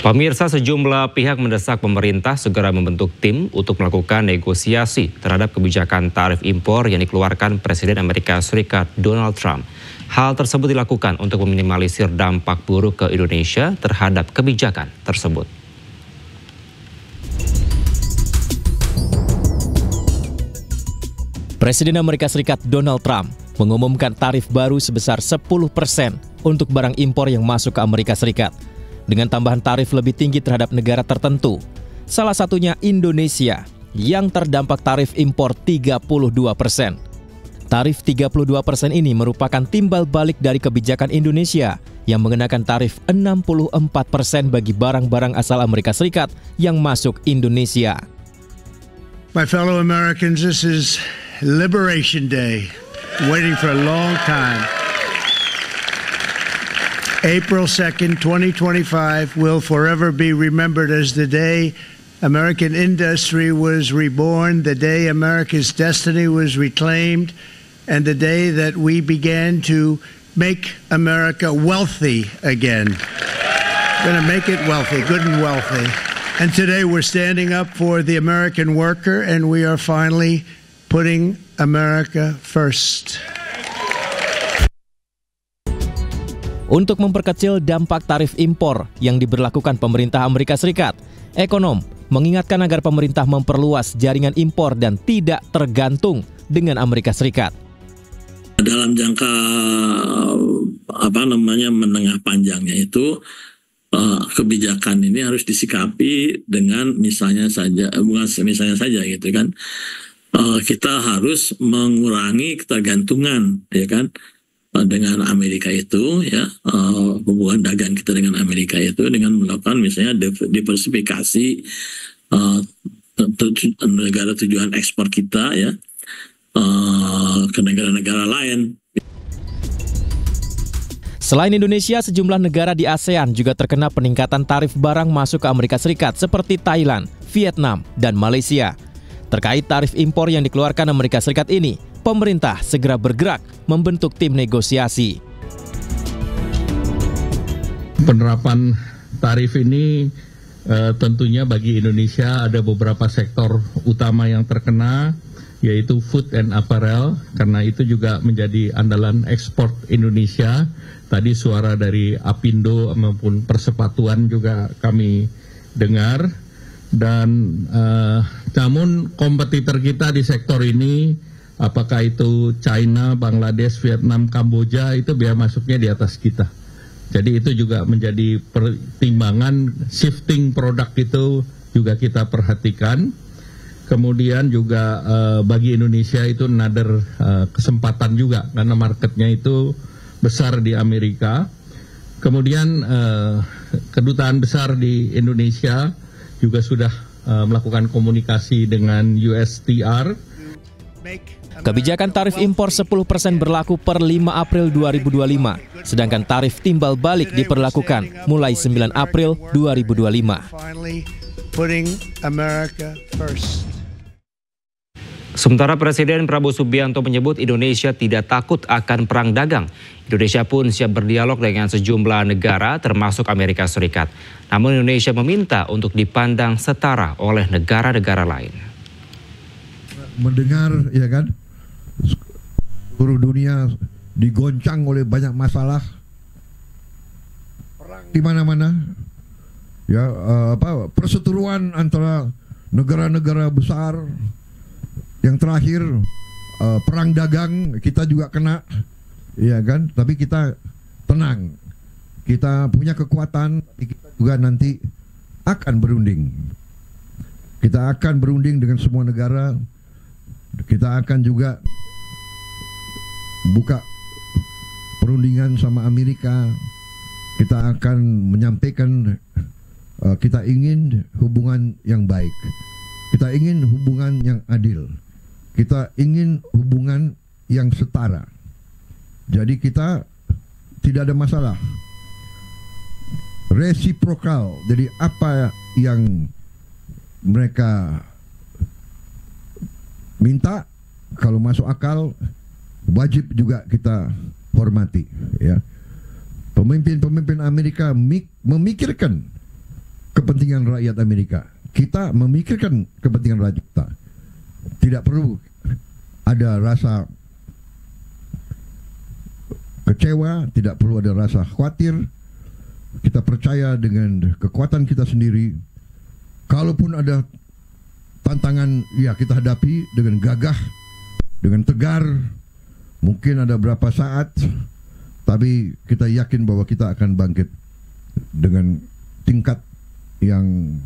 Pemirsa, sejumlah pihak mendesak pemerintah segera membentuk tim untuk melakukan negosiasi terhadap kebijakan tarif impor yang dikeluarkan Presiden Amerika Serikat Donald Trump. Hal tersebut dilakukan untuk meminimalisir dampak buruk ke Indonesia terhadap kebijakan tersebut. Presiden Amerika Serikat Donald Trump mengumumkan tarif baru sebesar 10% untuk barang impor yang masuk ke Amerika Serikat, dengan tambahan tarif lebih tinggi terhadap negara tertentu, salah satunya Indonesia yang terdampak tarif impor 32%. Tarif 32% ini merupakan timbal balik dari kebijakan Indonesia yang mengenakan tarif 64% bagi barang-barang asal Amerika Serikat yang masuk Indonesia. My fellow Americans, this is Liberation Day, waiting for a long time. April 2nd, 2025 will forever be remembered as the day American industry was reborn, the day America's destiny was reclaimed, and the day that we began to make America wealthy again. We're going to make it wealthy, good and wealthy. And today we're standing up for the American worker, and we are finally putting America first. Untuk memperkecil dampak tarif impor yang diberlakukan pemerintah Amerika Serikat, ekonom mengingatkan agar pemerintah memperluas jaringan impor dan tidak tergantung dengan Amerika Serikat. Dalam jangka menengah panjangnya itu kebijakan ini harus disikapi dengan misalnya saja gitu kan, kita harus mengurangi ketergantungan ya kan dengan Amerika itu ya, hubungan dagang kita dengan Amerika itu dengan melakukan misalnya diversifikasi negara tujuan ekspor kita ya ke negara-negara lain. Selain Indonesia, sejumlah negara di ASEAN juga terkena peningkatan tarif barang masuk ke Amerika Serikat seperti Thailand, Vietnam, dan Malaysia. Terkait tarif impor yang dikeluarkan Amerika Serikat ini, pemerintah segera bergerak membentuk tim negosiasi. Penerapan tarif ini tentunya bagi Indonesia ada beberapa sektor utama yang terkena, yaitu food and apparel, karena itu juga menjadi andalan ekspor Indonesia. Tadi suara dari Apindo maupun Persepatuan juga kami dengar. Dan namun kompetitor kita di sektor ini, apakah itu China, Bangladesh, Vietnam, Kamboja, itu biaya masuknya di atas kita. Jadi itu juga menjadi pertimbangan, shifting produk itu juga kita perhatikan. Kemudian juga bagi Indonesia itu another kesempatan juga, karena marketnya itu besar di Amerika. Kemudian kedutaan besar di Indonesia juga sudah melakukan komunikasi dengan USTR. Kebijakan tarif impor 10% berlaku per 5 April 2025, sedangkan tarif timbal balik diperlakukan mulai 9 April 2025. Sementara Presiden Prabowo Subianto menyebut Indonesia tidak takut akan perang dagang. Indonesia pun siap berdialog dengan sejumlah negara termasuk Amerika Serikat. Namun Indonesia meminta untuk dipandang setara oleh negara-negara lain. Mendengar ya kan, seluruh dunia digoncang oleh banyak masalah, perang di mana-mana, ya perseteruan antara negara-negara besar. Yang terakhir perang dagang kita juga kena, ya kan? Tapi kita tenang, kita punya kekuatan, kita juga nanti akan berunding. Kita akan berunding dengan semua negara. Kita akan juga buka perundingan sama Amerika. Kita akan menyampaikan kita ingin hubungan yang baik. Kita ingin hubungan yang adil. Kita ingin hubungan yang setara. Jadi kita tidak ada masalah. Resiprokal. Jadi apa yang mereka minta, kalau masuk akal, wajib juga kita hormati. Ya. Pemimpin-pemimpin Amerika memikirkan kepentingan rakyat Amerika. Kita memikirkan kepentingan rakyat kita. Tidak perlu ada rasa kecewa, tidak perlu ada rasa khawatir. Kita percaya dengan kekuatan kita sendiri. Kalaupun ada tantangan, ya kita hadapi dengan gagah, dengan tegar. Mungkin ada berapa saat, tapi kita yakin bahwa kita akan bangkit dengan tingkat yang